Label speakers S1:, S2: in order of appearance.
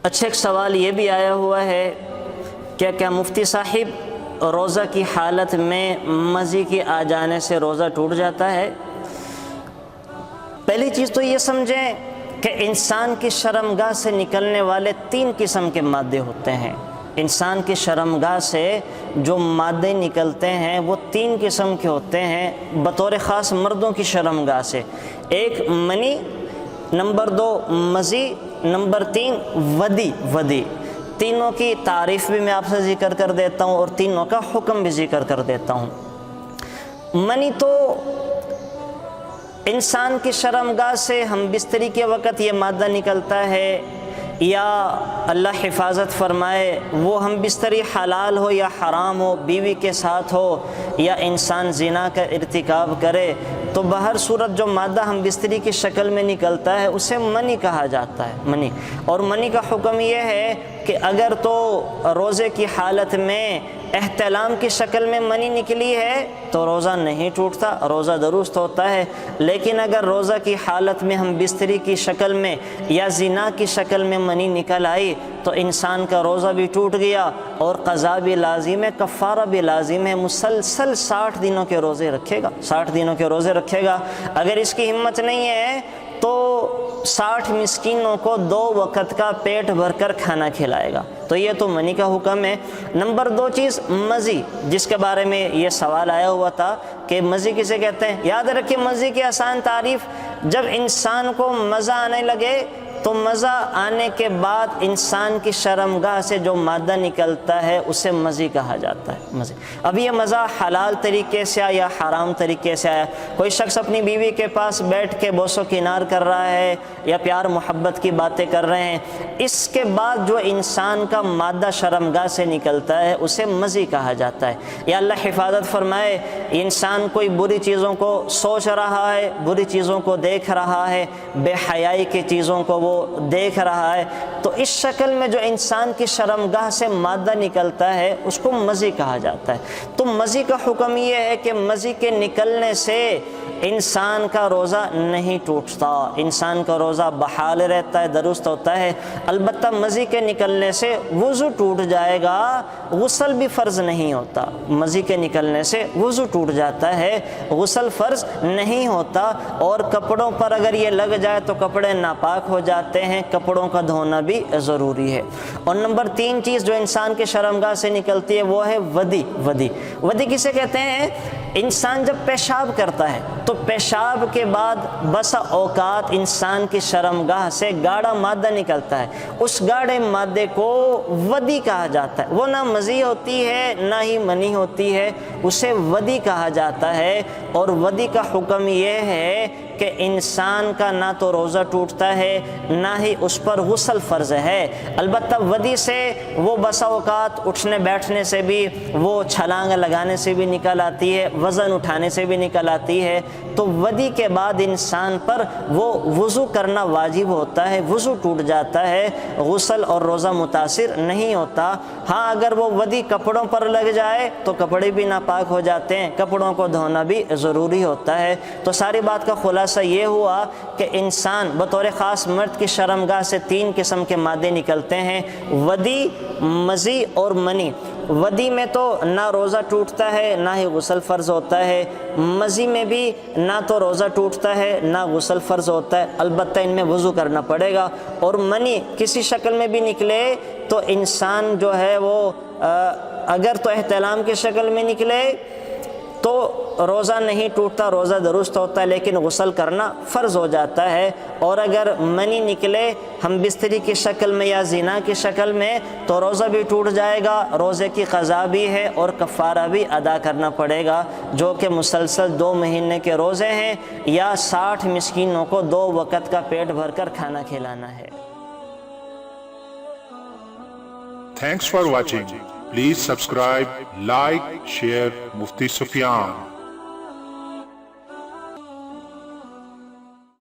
S1: اچھا، ایک سوال یہ بھی آیا ہوا ہے کہ کیا مفتی صاحب روزہ کی حالت میں مزی کے آ جانے سے روزہ ٹوٹ جاتا ہے؟ پہلی چیز تو یہ سمجھیں کہ انسان کی شرمگاہ سے نکلنے والے 3 قسم کے مادے ہوتے ہیں۔ انسان کی شرمگاہ سے جو مادے نکلتے ہیں وہ 3 قسم کے ہوتے ہیں، بطور خاص مردوں کی شرمگاہ سے۔ ایک منی، نمبر 2 مزی، نمبر 3 ودی۔ تینوں کی تعریف بھی میں آپ سے ذکر کر دیتا ہوں اور تینوں کا حکم بھی ذکر کر دیتا ہوں۔ منی تو انسان کی شرمگاہ سے ہم بستری کے وقت یہ مادہ نکلتا ہے، یا اللہ حفاظت فرمائے وہ ہم بستری حلال ہو یا حرام ہو، بیوی کے ساتھ ہو یا انسان زنا کا ارتکاب کرے، تو بہر صورت جو مادہ ہم بستری کی شکل میں نکلتا ہے اسے منی کہا جاتا ہے، منی۔ اور منی کا حکم یہ ہے کہ اگر تو روزے کی حالت میں احتلام کی شکل میں منی نکلی ہے تو روزہ نہیں ٹوٹتا، روزہ درست ہوتا ہے۔ لیکن اگر روزہ کی حالت میں ہم بستری کی شکل میں یا زنا کی شکل میں منی نکل آئی تو انسان کا روزہ بھی ٹوٹ گیا اور قضا بھی لازم ہے، کفارہ بھی لازم ہے، مسلسل 60 دنوں کے روزے رکھے گا، 60 دنوں کے روزے رکھے گا۔ اگر اس کی ہمت نہیں ہے تو 60 مسکینوں کو 2 وقت کا پیٹ بھر کر کھانا کھلائے گا۔ تو یہ تو منی کا حکم ہے۔ نمبر 2 چیز مزی، جس کے بارے میں یہ سوال آیا ہوا تھا کہ مزی کسے کہتے ہیں۔ یاد رکھیں مزی کی آسان تعریف، جب انسان کو مزہ آنے لگے تو مزہ آنے کے بعد انسان کی شرمگاہ سے جو مادہ نکلتا ہے اسے مزی کہا جاتا ہے، مزی۔ اب یہ مزہ حلال طریقے سے آیا یا حرام طریقے سے آیا؟ کوئی شخص اپنی بیوی کے پاس بیٹھ کے بوس و کنار کر رہا ہے یا پیار محبت کی باتیں کر رہے ہیں، اس کے بعد جو انسان کا مادہ شرمگاہ سے نکلتا ہے اسے مزی کہا جاتا ہے۔ یا اللہ حفاظت فرمائے انسان کوئی بری چیزوں کو سوچ رہا ہے، بری چیزوں کو دیکھ رہا ہے، بے حیائی کی چیزوں کو وہ دیکھ رہا ہے، تو اس شکل میں جو انسان کی شرمگاہ سے مادہ نکلتا ہے اس کو مزی کہا جاتا ہے۔ تو مزی کا حکم یہ ہے کہ مزی کے نکلنے سے انسان کا روزہ نہیں ٹوٹتا، انسان کا روزہ بحال رہتا ہے، درست ہوتا ہے۔ البتہ مزی کے نکلنے سے وضو ٹوٹ جائے گا، غسل بھی فرض نہیں ہوتا۔ مزی کے نکلنے سے وضو ٹوٹ جاتا ہے، غسل فرض نہیں ہوتا، اور کپڑوں پر اگر یہ لگ جائے تو کپڑے ناپاک ہو جاتے ہیں، کپڑوں کا دھونا بھی ضروری ہے۔ اور نمبر 3 چیز جو انسان کے شرمگاہ سے نکلتی ہے وہ ہے ودی کسے کہتے ہیں؟ انسان جب پیشاب کرتا ہے تو پیشاب کے بعد بسا اوقات انسان کی شرمگاہ سے گاڑھا مادہ نکلتا ہے، اس گاڑھے مادے کو ودی کہا جاتا ہے۔ وہ نہ مزی ہوتی ہے نہ ہی منی ہوتی ہے، اسے ودی کہا جاتا ہے۔ اور ودی کا حکم یہ ہے کہ انسان کا نہ تو روزہ ٹوٹتا ہے نہ ہی اس پر غسل فرض ہے۔ البتہ ودی سے وہ بسا اوقات اٹھنے بیٹھنے سے بھی، وہ چھلانگ لگانے سے بھی نکل آتی ہے، وزن اٹھانے سے بھی نکل آتی ہے۔ تو ودی کے بعد انسان پر وہ وضو کرنا واجب ہوتا ہے، وضو ٹوٹ جاتا ہے، غسل اور روزہ متاثر نہیں ہوتا۔ ہاں اگر وہ ودی کپڑوں پر لگ جائے تو کپڑے بھی ناپاک ہو جاتے ہیں، کپڑوں کو دھونا بھی ضروری ہوتا ہے۔ تو ساری بات کا خلاصہ یہ ہوا کہ انسان بطور خاص مرد کی شرمگاہ سے 3 قسم کے مادے نکلتے ہیں، ودی، مزی اور منی۔ ودی میں تو نہ روزہ ٹوٹتا ہے نہ ہی غسل فرض ہوتا ہے، مزی میں بھی نہ تو روزہ ٹوٹتا ہے نہ غسل فرض ہوتا ہے، البتہ ان میں وضو کرنا پڑے گا۔ اور منی کسی شکل میں بھی نکلے تو انسان جو ہے وہ اگر تو احتلام کی شکل میں نکلے تو روزہ نہیں ٹوٹتا، روزہ درست ہوتا ہے، لیکن غسل کرنا فرض ہو جاتا ہے۔ اور اگر منی نکلے ہم بستری کی شکل میں یا زنا کی شکل میں تو روزہ بھی ٹوٹ جائے گا، روزے کی قضا بھی ہے اور کفارہ بھی ادا کرنا پڑے گا، جو کہ مسلسل 2 مہینے کے روزے ہیں یا 60 مسکینوں کو 2 وقت کا پیٹ بھر کر کھانا کھلانا ہے۔
S2: Thanks for watching. Please subscribe, like, share Mufti Sufyan.